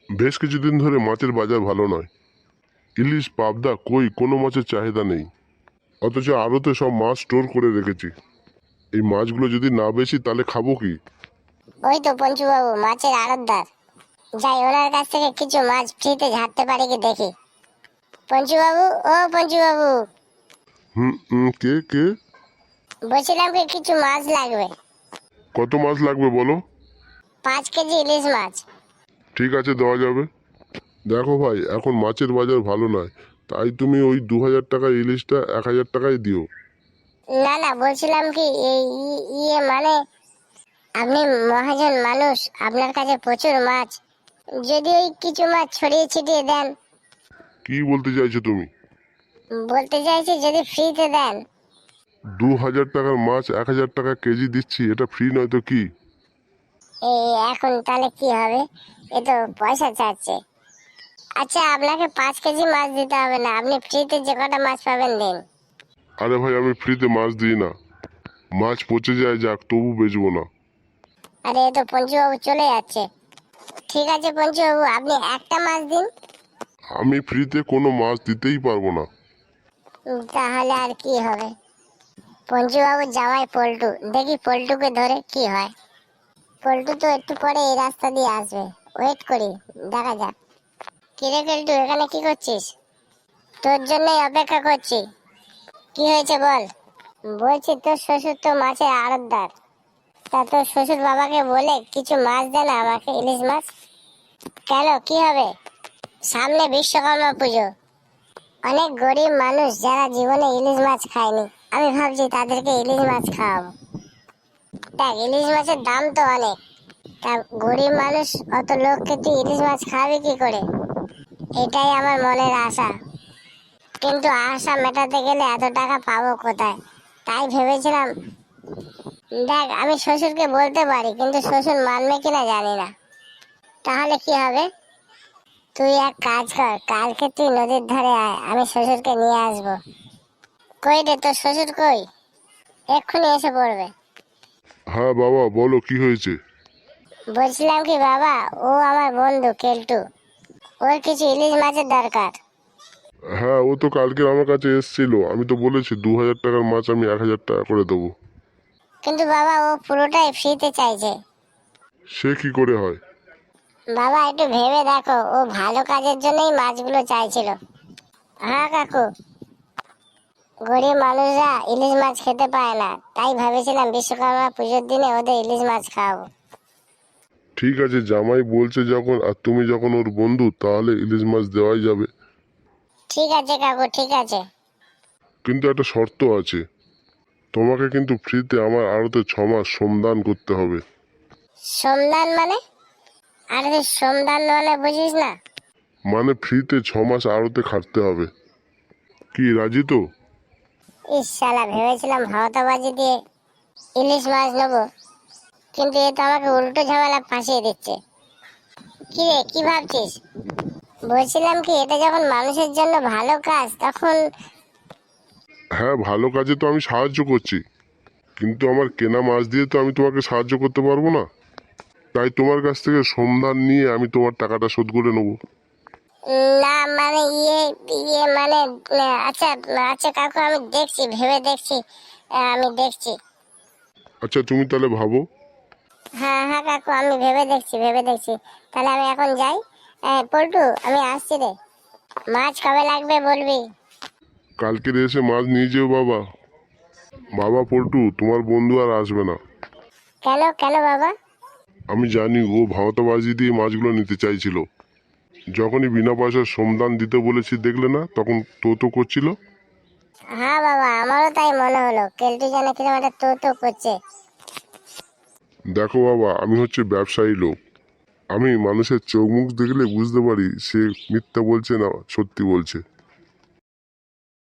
বেশ কিছুদিন ধরে মাছের বাজার ভালো নয়। ইলিশ, পাবদা, কই কোনো মাছের চাহিদা নেই। অথচ আড়তে সব মাছ স্টোর করে রেখেছি। এই মাছগুলো যদি না বেচি তাহলে খাবো কি? ওই তো পঞ্চুবাবু মাছের আড়তদার। যাই ওনার কাছ থেকে কিছু মাছ ফ্রিতে ঝাড়তে পারি কি দেখি। পঞ্চুবাবু, ও পঞ্চুবাবু, কে কে? বলছিলাম কি কিছু মাছ লাগবে। কত মাছ লাগবে বলো? 5 কেজি ইলিশ মাছ। ঠিক আছে, দেওয়া যাবে। দেখো ভাই, এখন মাছের বাজার ভালো নয়, তাই তুমি ওই 2000 টাকা ইলিশটা 1000 টাকায় দিও। না না, বলছিলাম কি এই মানে আপনি মহাজন মানুষ, আপনার কাছে প্রচুর মাছ, যদি ওই কিছু মাছ ছড়িয়ে ছিটিয়ে দেন। কি বলতে চাইছো তুমি? বলতে চাইছি যদি ফ্রিতে দেন। 2000 টাকার মাছ 1000 টাকা কেজি দিচ্ছি, এটা ফ্রি নয় তো কি? এই এখন তাহলে কি হবে? এ তো পয়সা চাচ্ছে। আচ্ছা, আপনাকে 5 কেজি মাছ দিতে হবে না, আপনি ফ্রিতে যে কটা মাছ পাবেন দিন। আরে ভাই, আমি ফ্রিতে মাছ দিই না। মাছ পচে যায় যাক, তবু বেচবো না। আরে এ তো পঞ্চুবাবু চলে যাচ্ছে। ঠিক আছে পঞ্চুবাবু, আপনি একটা মাছ দিন। আমি ফ্রিতে কোনো মাছ দিতেই পারবো না। তাহলে আর কি হবে? পঞ্চুবাবুর জামাই পল্টু, দেখি পল্টুকে ধরে কি হয়। পল্টু তো একটু পরে এই রাস্তা দিয়ে আসবে, ওয়েট করি, দেখা যাক। কিরে কেলটু, এখানে কি করছিস? তোর জন্যই অপেক্ষা করছি। কি হয়েছে বল। বলছি তোর শ্বশুর তো মাছের আড়তদার, তা তোর শ্বশুর বাবাকে বলে কিছু মাছ দে না আমাকে, ইলিশ মাছ। কেন, কি হবে? সামনে বিশ্বকর্মা পুজো, অনেক গরিব মানুষ যারা জীবনে ইলিশ মাছ খায়নি, আমি ভাবছি তাদেরকে ইলিশ মাছ খাওয়াবো। দেখ, ইলিশ মাছের দাম তো অনেক, তা গরিব মানুষ অত লোককে তুই ইলিশ মাছ খাওয়াবি কি করে? এটাই আমার মনের আশা। কিন্তু আশা মেটাতে গেলে এত টাকা পাবো কোথায়? তাই ভেবেছিলাম, দেখ আমি শ্বশুরকে বলতে পারি, কিন্তু শ্বশুর মানবে কিনা জানি না। তাহলে কি হবে? তুই এক কাজ কর, কালকে তুই নদীর ধারে আয়, আমি শ্বশুরকে নিয়ে আসবো। কই রে তোর শ্বশুর কই? এক্ষুনি এসে পড়বে। হ্যাঁ বাবা, বলো কি হয়েছে? বলছিলাম কি বাবা, ও আমার বন্ধু কেলটু, ওর কিছু ইলিশ মাছের দরকার। হ্যাঁ, ও তো কালকে আমার কাছে এসেছিল, আমি তো বলেছি 2000 টাকার মাছ আমি 1000 টাকা করে দেবো। কিন্তু বাবা ও পুরোটাই ফ্রিতে চাইছে। সে কি করে হয়? বাবা একটু ভেবে দেখো, ও ভালো কাজের জন্যই মাছগুলো চাইছিল। হ্যাঁ কাকু, গরিব মানুষরা ইলিশ মাছ খেতে পায় না, তাই ভেবেছিলাম বিশ্বকর্মা পুজোর দিনে ওদের ইলিশ মাছ খাওয়াবো। ঠিক আছে, জামাই বলছে যখন আর তুমি যখন ওর বন্ধু, তাহলে ইলিশ মাছ দেওয়াই যাবে। ঠিক আছে কাকু, ঠিক আছে। কিন্তু একটা শর্ত আছে। তোমাকে কিন্তু ফ্রিতে আমার আড়তে 6 মাস শ্রমদান করতে হবে। সোমদান মানে? আরে সোমদান মানে বুঝিস না? মানে ফ্রিতে 6 মাস আড়তে খাটতে হবে। কি, রাজি তো? ইস শালা, ভেবেছিলাম ভাওতাবাজি দিয়ে ইলিশ মাছ নেবো, কিন্তু এ তো আমাকে উল্টো ঝামেলা ফাঁসিয়ে দিচ্ছে। কি রে, কি ভাবছিস? বলছিলাম কি, এটা যখন মানুষের জন্য ভালো কাজ তখন। হ্যাঁ, ভালো কাজে তো আমি সাহায্য করছি, কিন্তু আমার কেনা মাছ দিয়ে তো আমি তোমাকে সাহায্য করতে পারবো না। তাই তোমার কাছ থেকে শ্রমদান নিয়ে আমি তোমার টাকাটা শোধ করে নেবো। না মানে মানে আচ্ছা। আচ্ছা কাকু, আমি দেখছি, ভেবে দেখছি, আমি দেখছি। আচ্ছা, তুমি তাহলে ভাবো। হ্যাঁ হ্যাঁ কাকু, আমি ভেবে দেখছি, ভেবে দেখছি। তাহলে আমি এখন যাই। পল্টু, আমি আসছি রে। মাছ কবে লাগবে বলবি? কালকে এসে মাছ নিয়ে যেও বাবা। বাবা পল্টু, তোমার বন্ধু আর আসবে না। কেন কেন বাবা? আমি জানি ও ভাওতাবাজি দিয়ে মাছগুলো নিতে চাইছিল। যখনই বিনা পয়সার শ্রমদান দিতে বলেছি দেখলে না, তখন তো করছিল। হ্যাঁ বাবা, আমারও তাই মনে হলো, কেলটু যেন কিরকম একটা তো তো করছে। দেখো বাবা, আমি হচ্ছে ব্যবসায়ী লোক। আমি মানুষের চোখ মুখ দেখলে বুঝতে পারি সে মিথ্যা বলছে না সত্যি বলছে।